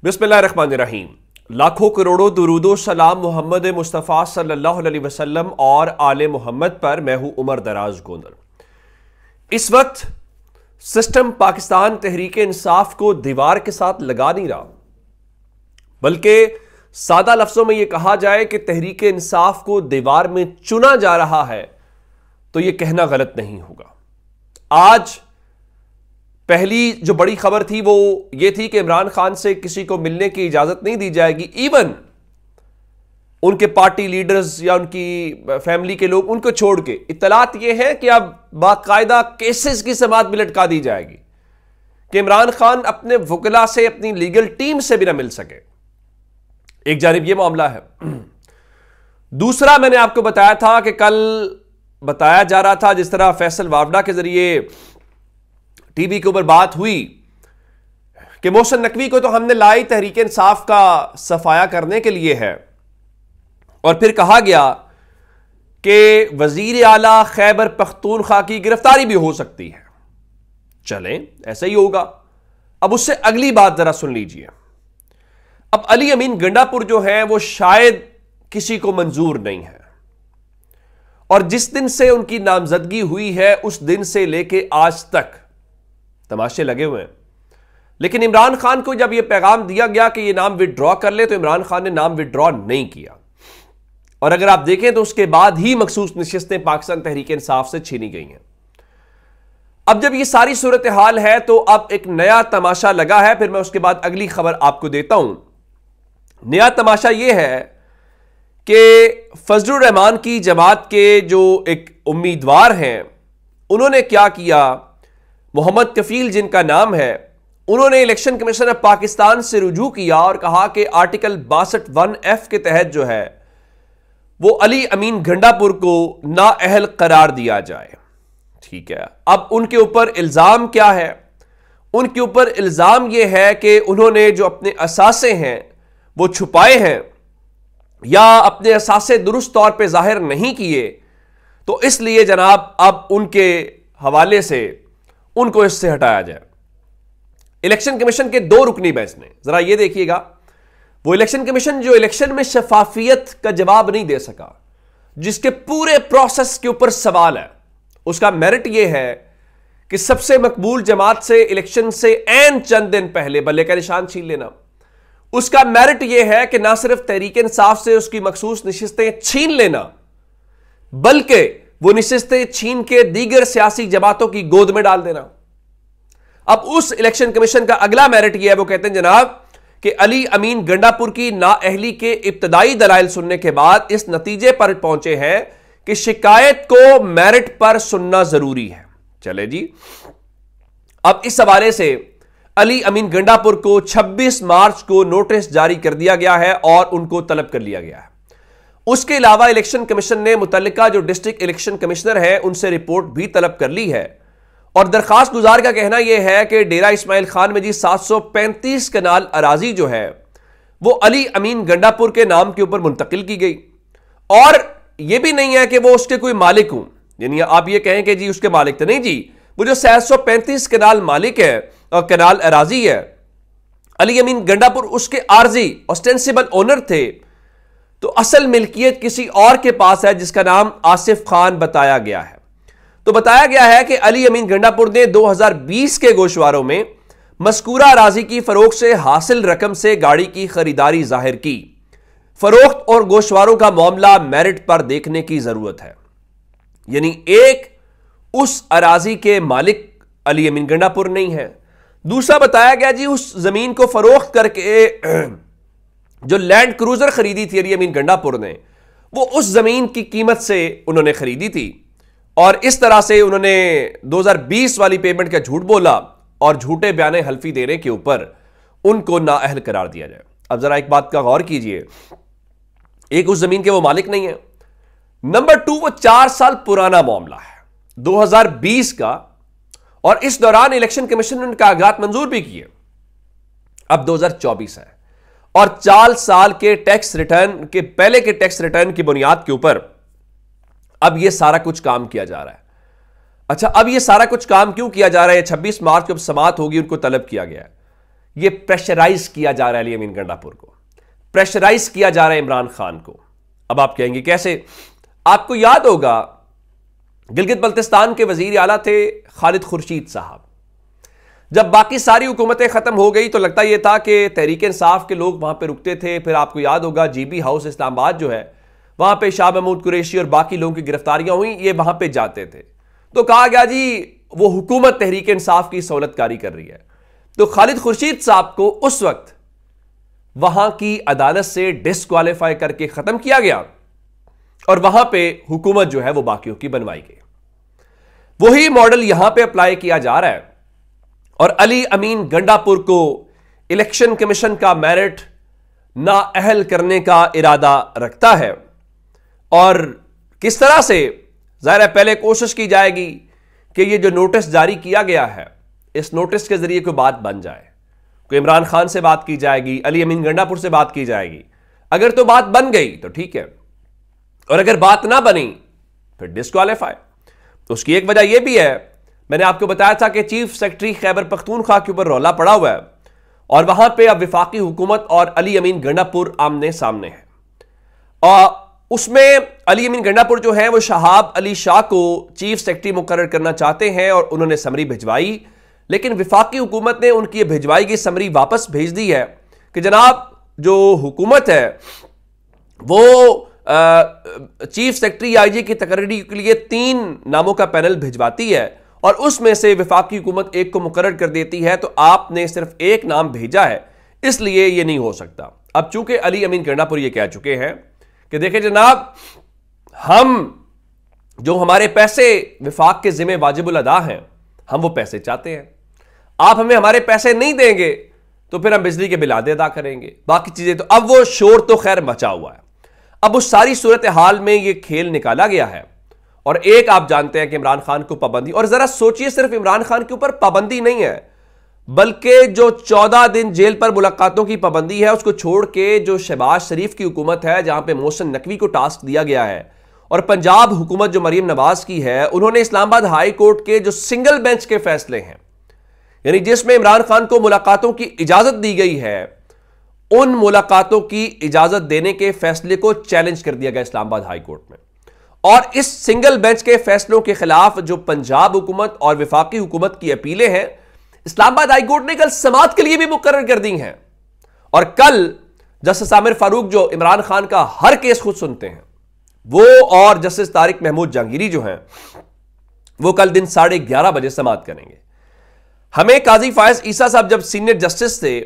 बिस्मिल्लाहिर्रहमानिर्रहीम। लाखों करोड़ों दुरूदो सलाम मोहम्मद मुस्तफ़ा सल्लल्लाहु अलैहि वसल्लम और आले मोहम्मद पर। मैं हूं उमर दराज गोंदल। इस वक्त सिस्टम पाकिस्तान तहरीक इंसाफ को दीवार के साथ लगा नहीं रहा, बल्कि सादा लफ्जों में यह कहा जाए कि तहरीक इंसाफ को दीवार में चुना जा रहा है, तो यह कहना गलत नहीं होगा। आज पहली जो बड़ी खबर थी वो ये थी कि इमरान खान से किसी को मिलने की इजाजत नहीं दी जाएगी। इवन उनके पार्टी लीडर्स या उनकी फैमिली के लोग, उनको छोड़ के इत्तलात ये है कि अब बाकायदा केसेस की समाअत भी लटका दी जाएगी कि इमरान खान अपने वकला से, अपनी लीगल टीम से भी ना मिल सके। एक जानिब यह मामला है। दूसरा, मैंने आपको बताया था कि कल बताया जा रहा था, जिस तरह फैसल वावडा के जरिए टीवी के ऊपर बात हुई कि मोहसिन नकवी को तो हमने लाई तहरीक इंसाफ का सफाया करने के लिए है, और फिर कहा गया कि वजीर आला खैबर पख्तूनख्वा की गिरफ्तारी भी हो सकती है। चलें, ऐसा ही होगा। अब उससे अगली बात जरा सुन लीजिए। अब अली अमीन गंडापुर जो है वो शायद किसी को मंजूर नहीं है, और जिस दिन से उनकी नामजदगी हुई है उस दिन से लेके आज तक तमाशे लगे हुए हैं। लेकिन इमरान खान को जब यह पैगाम दिया गया कि यह नाम विड्रॉ कर ले, तो इमरान खान ने नाम विड्रॉ नहीं किया। और अगर आप देखें तो उसके बाद ही मखसूस नशिस्तें पाकिस्तान तहरीक इंसाफ से छीनी गई हैं। अब जब यह सारी सूरत हाल है तो अब एक नया तमाशा लगा है। फिर मैं उसके बाद अगली खबर आपको देता हूं। नया तमाशा यह है कि फजलुर रहमान की जमात के जो एक उम्मीदवार हैं, उन्होंने क्या किया, मोहम्मद कफील जिनका नाम है, उन्होंने इलेक्शन कमीशन ऑफ पाकिस्तान से रुजू किया और कहा कि आर्टिकल 62(1)(f) के तहत जो है वो अली अमीन गंडापुर को नाअहल करार दिया जाए। ठीक है, अब उनके ऊपर इल्जाम क्या है? उनके ऊपर इल्जाम यह है कि उन्होंने जो अपने असासे हैं वो छुपाए हैं या अपने असासे दुरुस्त तौर पे जाहिर नहीं किए, तो इसलिए जनाब अब उनके हवाले से उनको इससे हटाया जाए। इलेक्शन कमीशन के 2 रुकनी बेंच ने, जरा ये देखिएगा, वो इलेक्शन कमीशन जो इलेक्शन में शफाफियत का जवाब नहीं दे सका, जिसके पूरे प्रोसेस के ऊपर सवाल है, उसका मेरिट यह है कि सबसे मकबूल जमात से इलेक्शन से ऐन चंद दिन पहले बल्ले का निशान छीन लेना। उसका मेरिट यह है कि ना सिर्फ तहरीक इंसाफ से उसकी मखसूस नशिस्तें छीन लेना, बल्कि वो नशिस्तें छीन के दीगर सियासी जमातों की गोद में डाल देना। अब उस इलेक्शन कमीशन का अगला मेरिट यह है, वो कहते हैं जनाब कि अली अमीन गंडापुर की नाअहली के इब्तदाई दलाइल सुनने के बाद इस नतीजे पर पहुंचे हैं कि शिकायत को मेरिट पर सुनना जरूरी है। चले जी, अब इस हवाले से अली अमीन गंडापुर को 26 मार्च को नोटिस जारी कर दिया गया है और उनको तलब कर लिया गया है। उसके अलावा इलेक्शन कमीशन ने मुतल्लिका जो डिस्ट्रिक्ट इलेक्शन कमिश्नर है उनसे रिपोर्ट भी तलब कर ली है, और दरखास्त गुजार का कहना यह है कि डेरा इस्माइल खान में जी 735 कनाल अराजी जो है वो अली अमीन गंडापुर के नाम के ऊपर मुंतकिल की गई, और यह भी नहीं है कि वो उसके कोई मालिक हूं, यानी आप ये कहें कि जी उसके मालिक तो नहीं जी, वो जो 735 कनाल मालिक है और कनाल अराजी है, अली अमीन गंडापुर उसके आर्जी ऑस्टेंसिबल ओनर थे, तो असल मिल्कियत किसी और के पास है जिसका नाम आसिफ खान बताया गया है। तो बताया गया है कि अली अमीन गंडापुर ने 2020 के गोशवारों में मस्कूरा राजी की फरोख्त से हासिल रकम से गाड़ी की खरीदारी जाहिर की। फरोख्त और गोशवारों का मामला मेरिट पर देखने की जरूरत है, यानी एक उस अराजी के मालिक अली अमीन गंडापुर नहीं है। दूसरा बताया गया जी उस जमीन को फरोख्त करके जो लैंड क्रूजर खरीदी थी अली अमीन गंडापुर ने, वो उस जमीन की कीमत से उन्होंने खरीदी थी, और इस तरह से उन्होंने 2020 वाली पेमेंट का झूठ बोला और झूठे बयाने हल्फी देने के ऊपर उनको नाअहल करार दिया जाए। अब जरा एक बात का गौर कीजिए, एक उस जमीन के वो मालिक नहीं है, नंबर 2 वो 4 साल पुराना मामला है 2020 का, और इस दौरान इलेक्शन कमीशन ने कागजात मंजूर भी किए। अब 2024 है और 4 साल के टैक्स रिटर्न के पहले के टैक्स रिटर्न की बुनियाद के ऊपर अब यह सारा कुछ काम किया जा रहा है। अच्छा, अब यह सारा कुछ काम क्यों किया जा रहा है? 26 मार्च को समाअत होगी, उनको तलब किया गया है यह प्रेशराइज किया जा रहा है अली अमीन गंडापुर को, प्रेशराइज किया जा रहा है इमरान खान को। अब आप कहेंगे कैसे? आपको याद होगा गिलगित बल्तिस्तान के वजीर आला थे खालिद खुर्शीद साहब। जब बाकी सारी हुकूमतें खत्म हो गई तो लगता यह था कि तहरीक इंसाफ के लोग वहां पे रुकते थे। फिर आपको याद होगा जीबी हाउस इस्लामाबाद जो है, वहां पे शाह महमूद कुरैशी और बाकी लोगों की गिरफ्तारियां हुई, ये वहां पे जाते थे। तो कहा गया जी वो हुकूमत तहरीक इंसाफ की सहूलतकारी कर रही है। तो खालिद खुर्शीद साहब को उस वक्त वहां की अदालत से डिस्क्वालीफाई करके खत्म किया गया और वहां पे हुकूमत जो है वो बाकियों की बनवाई गई। वही मॉडल यहां पे अप्लाई किया जा रहा है और अली अमीन गंडापुर को इलेक्शन कमीशन का मेरिट नाअहल करने का इरादा रखता है। और किस तरह से, जाहिर है पहले कोशिश की जाएगी कि ये जो नोटिस जारी किया गया है, इस नोटिस के जरिए कोई बात बन जाए, कोई इमरान खान से बात की जाएगी, अली अमीन गंडापुर से बात की जाएगी। अगर तो बात बन गई तो ठीक है, और अगर बात ना बनी फिर डिस्क्वालीफाई। तो उसकी एक वजह यह भी है, मैंने आपको बताया था कि चीफ सेक्रेटरी खैबर पख्तूनख्वा के ऊपर रौला पड़ा हुआ है और वहां पे अब वफाकी हुकूमत और अली अमीन गंडापुर आमने सामने है। और उसमें अली अमीन गंडापुर जो है वो शहाब अली शाह को चीफ सेक्रेटरी मुकर्रर करना चाहते हैं और उन्होंने समरी भिजवाई, लेकिन वफाकी हुकूमत ने उनकी भिजवाई गई समरी वापस भेज दी है कि जनाब जो हुकूमत है वो चीफ सेक्रेटरी आईजी की तकर्री के लिए 3 नामों का पैनल भिजवाती है और उसमें से वफाकी हुकूमत एक को मुकर्रर कर देती है। तो आपने सिर्फ एक नाम भेजा है, इसलिए यह नहीं हो सकता। अब चूंकि अली अमीन गंडापुर ये कह चुके हैं कि देखिए जनाब, हम जो हमारे पैसे विफाक के जिम्मे वाजिबुल अदा हैं, हम वो पैसे चाहते हैं। आप हमें हमारे पैसे नहीं देंगे तो फिर हम बिजली के बिल आधे अदा करेंगे, बाकी चीजें तो। अब वो शोर तो खैर मचा हुआ है। अब उस सारी सूरत हाल में ये खेल निकाला गया है और एक आप जानते हैं कि इमरान खान को पाबंदी, और जरा सोचिए सिर्फ इमरान खान के ऊपर पाबंदी नहीं है, बल्कि जो 14 दिन जेल पर मुलाकातों की पाबंदी है उसको छोड़ के जो शहबाज शरीफ की हुकूमत है, जहां पे मोहसिन नकवी को टास्क दिया गया है, और पंजाब हुकूमत जो मरीम नवाज की है, उन्होंने इस्लामाबाद हाई कोर्ट के जो सिंगल बेंच के फैसले हैं, यानी जिसमें इमरान खान को मुलाकातों की इजाजत दी गई है, उन मुलाकातों की इजाजत देने के फैसले को चैलेंज कर दिया गया इस्लामाबाद हाई कोर्ट में। और इस सिंगल बेंच के फैसलों के खिलाफ जो पंजाब हुकूमत और वफाकी हुकूमत की अपीलें हैं, इस्लामाबाद हाई कोर्ट ने कल समाअत के लिए भी मुकर्रर कर दी हैं। और कल जस्टिस आमिर फारूक जो इमरान खान का हर केस खुद सुनते हैं, वो और जस्टिस तारिक महमूद जहांगीरी जो हैं, वो कल दिन 11:30 बजे समाअत करेंगे। हमें काजी फायज ईसा साहब जब सीनियर जस्टिस थे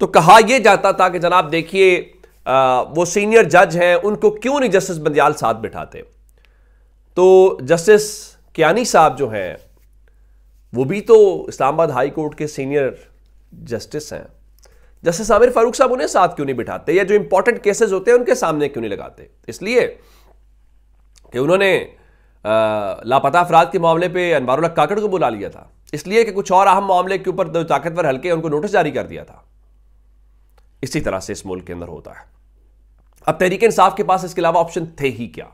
तो कहा यह जाता था कि जनाब देखिए वो सीनियर जज हैं, उनको क्यों नहीं जस्टिस बंदियाल साथ बिठाते। तो जस्टिस कियानी साहब जो हैं वो भी तो इस्लामाबाद हाई कोर्ट के सीनियर जस्टिस हैं, जस्टिस आमिर फारूक साहब उन्हें साथ क्यों नहीं बिठाते, या जो इंपॉर्टेंट केसेस होते हैं उनके सामने क्यों नहीं लगाते? इसलिए कि उन्होंने लापता अफराद के मामले पे अनवारुल हक काकड़ को बुला लिया था, इसलिए कि कुछ और अहम मामले के ऊपर ताकतवर हल्के उनको नोटिस जारी कर दिया था। इसी तरह से इस मुल्क के अंदर होता है। अब तहरीक इंसाफ के पास इसके अलावा ऑप्शन थे ही क्या,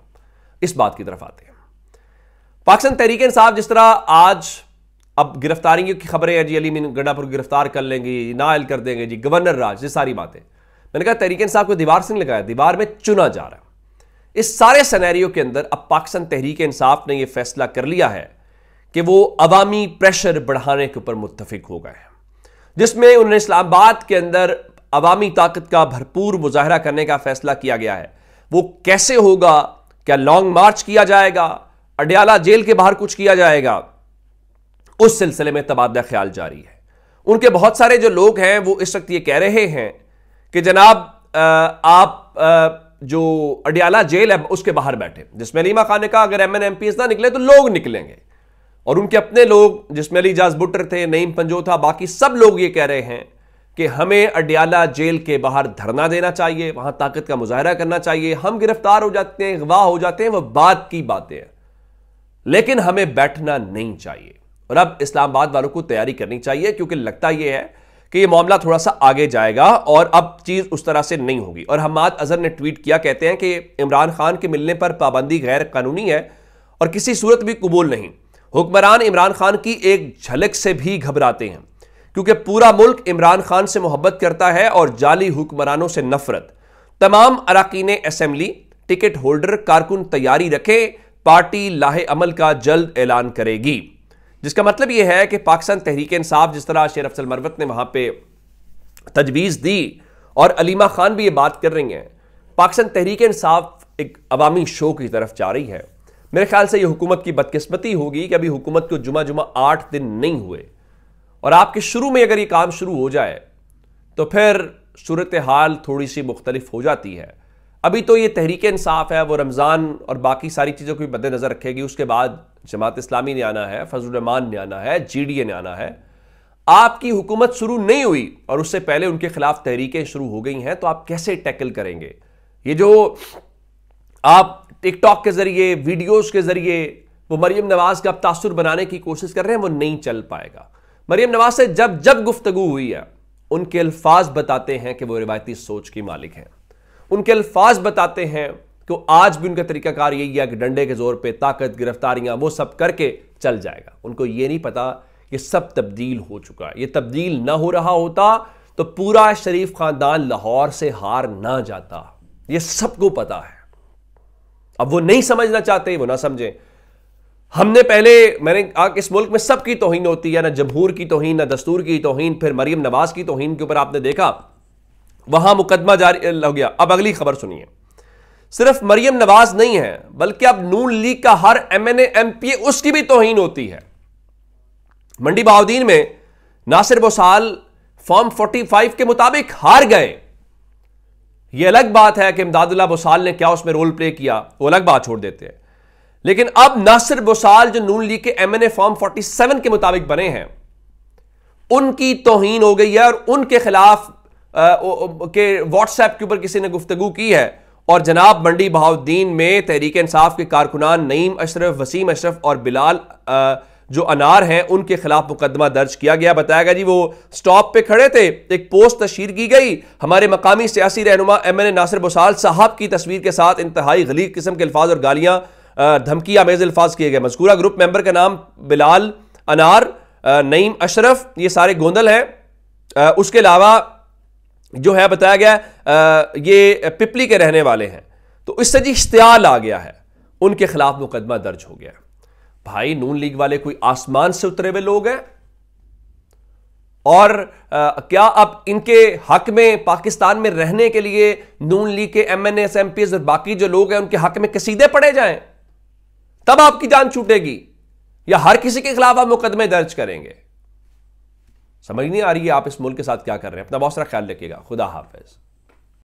इस बात की तरफ आते हैं। पाकिस्तान तहरीक इंसाफ जिस तरह आज अब गिरफ्तारियों की खबरें हैं जी, अली अमीन गंडापुर गिरफ्तार कर लेंगे, नाअहल कर देंगे जी, गवर्नर राज, ये सारी बातें। मैंने कहा तहरीक इंसाफ को दीवार से नहीं लगाया, दीवार में चुना जा रहा है। इस सारे सिनेरियो के अंदर अब पाकिस्तान तहरीक इंसाफ ने यह फैसला कर लिया है कि वो अवामी प्रेशर बढ़ाने के ऊपर मुत्तफिक हो गए हैं, जिसमें उन्होंने इस्लामाबाद के अंदर अवामी ताकत का भरपूर मुजाहरा करने का फैसला किया गया है। वो कैसे होगा? क्या लॉन्ग मार्च किया जाएगा, अडयाला जेल के बाहर कुछ किया जाएगा? उस सिलसिले में तबादला ख्याल जारी है। उनके बहुत सारे जो लोग हैं वो इस वक्त ये कह रहे हैं कि जनाब आप जो अडयाला जेल है उसके बाहर बैठे, जिसमें अलीमा खान ने कहा अगर MNMPs ना निकले तो लोग निकलेंगे, और उनके अपने लोग जिसमें अली इजाज बुट्टर थे, नईम पंजो था, बाकी सब लोग ये कह रहे हैं कि हमें अडयाला जेल के बाहर धरना देना चाहिए, वहां ताकत का मुजाहरा करना चाहिए। हम गिरफ्तार हो जाते हैं, गवाह हो जाते हैं, वह बात की बातें हैं, लेकिन हमें बैठना नहीं चाहिए। और अब इस्लामाबाद वालों को तैयारी करनी चाहिए, क्योंकि लगता यह है कि यह मामला थोड़ा सा आगे जाएगा और अब चीज उस तरह से नहीं होगी। और हमाद अजहर ने ट्वीट किया, कहते हैं कि इमरान खान के मिलने पर पाबंदी गैर कानूनी है और किसी सूरत भी कबूल नहीं। हुक्मरान इमरान खान की एक झलक से भी घबराते हैं, क्योंकि पूरा मुल्क इमरान खान से मोहब्बत करता है और जाली हुक्मरानों से नफरत। तमाम अरकान असेंबली, टिकट होल्डर, कारकुन तैयारी रखें, पार्टी लाहे अमल का जल्द ऐलान करेगी। जिसका मतलब यह है कि पाकिस्तान तहरीक इंसाफ, जिस तरह शेर अफजल मरवत ने वहां पे तजवीज़ दी और अलीमा खान भी ये बात कर रही हैं, पाकिस्तान तहरीक इंसाफ एक अवामी शो की तरफ जा रही है। मेरे ख्याल से यह हुकूमत की बदकिस्मती होगी कि अभी हुकूमत को जुमा 8 दिन नहीं हुए और आपके शुरू में अगर ये काम शुरू हो जाए तो फिर सूरत हाल थोड़ी सी मुख्तलिफ हो जाती है। अभी तो ये तहरीक इंसाफ है, वो रमज़ान और बाकी सारी चीज़ों को भी मद्देनज़र रखेगी। उसके बाद जमात इस्लामी ने आना है, फजलुर रहमान ने आना है, GDA ने आना है। आपकी हुकूमत शुरू नहीं हुई और उससे पहले उनके खिलाफ तहरीकें शुरू हो गई हैं, तो आप कैसे टैकल करेंगे? ये जो आप टिकटॉक के जरिए, वीडियोस के जरिए वो मरियम नवाज का तासुर बनाने की कोशिश कर रहे हैं, वो नहीं चल पाएगा। मरियम नवाज से जब गुफ्तगू हुई है, उनके अल्फाज बताते हैं कि वो रिवायती सोच की मालिक हैं। उनके अल्फाज बताते हैं कि आज भी उनका तरीकाकार यही है कि डंडे के जोर पे ताकत, गिरफ्तारियां, वो सब करके चल जाएगा। उनको ये नहीं पता कि सब तब्दील हो चुका है। ये तब्दील ना हो रहा होता तो पूरा शरीफ खानदान लाहौर से हार ना जाता। ये सबको पता है। अब वो नहीं समझना चाहते, वो ना समझें। हमने मैंने इस मुल्क में सबकी तौहीन होती है, ना जमहूर की तौहीन, ना दस्तूर की तौहीन। फिर मरियम नवाज की तौहीन के ऊपर आपने देखा वहां मुकदमा जारी हो गया। अब अगली खबर सुनिए। सिर्फ मरियम नवाज नहीं है, बल्कि अब नून लीग का हर MNA MPA उसकी भी तौहीन होती है। मंडी बहाउद्दीन में नासिर बोसाल फॉर्म 45 के मुताबिक हार गए। यह अलग बात है कि इमदादुल्लाह बोसाल ने क्या उसमें रोल प्ले किया, वो अलग बात छोड़ देते हैं। लेकिन अब नासिर बोसाल जो नून लीग के MNA फॉर्म 47 के मुताबिक बने हैं, उनकी तौहीन हो गई है और उनके खिलाफ के व्हाट्सएप के ऊपर किसी ने गुफ्तगू की है। और जनाब मंडी बहाउद्दीन में तहरीक इंसाफ के कारकुनान नईम अशरफ, वसीम अशरफ और बिलाल जो अनार हैं, उनके खिलाफ मुकदमा दर्ज किया गया। बताया गया जी वो स्टॉप पे खड़े थे, एक पोस्ट तशहीर की गई, हमारे मकामी सियासी रहनुमा MNA नासिर बोसाल साहब की तस्वीर के साथ इंतहाई गलीज़ किस्म के अल्फाज और गालियां, धमकी आमेज अल्फाज किए गए। मज़कूरा ग्रुप मेंबर का नाम बिलाल अनार, नईम अशरफ, ये सारे गोंदल हैं। उसके अलावा जो है बताया गया ये पिपली के रहने वाले हैं। तो इससे जी इश्तियाल आ गया है, उनके खिलाफ मुकदमा दर्ज हो गया। भाई नून लीग वाले कोई आसमान से उतरे हुए लोग हैं? और क्या अब इनके हक में पाकिस्तान में रहने के लिए नून लीग के MNA MPs और बाकी जो लोग हैं उनके हक में कसीदे पड़े जाएं, तब आपकी जान छूटेगी? या हर किसी के खिलाफ आप मुकदमे दर्ज करेंगे? समझ नहीं आ रही है आप इस मुल्क के साथ क्या कर रहे हैं। अपना बहुत सारा ख्याल रखिएगा। खुदा हाफिज।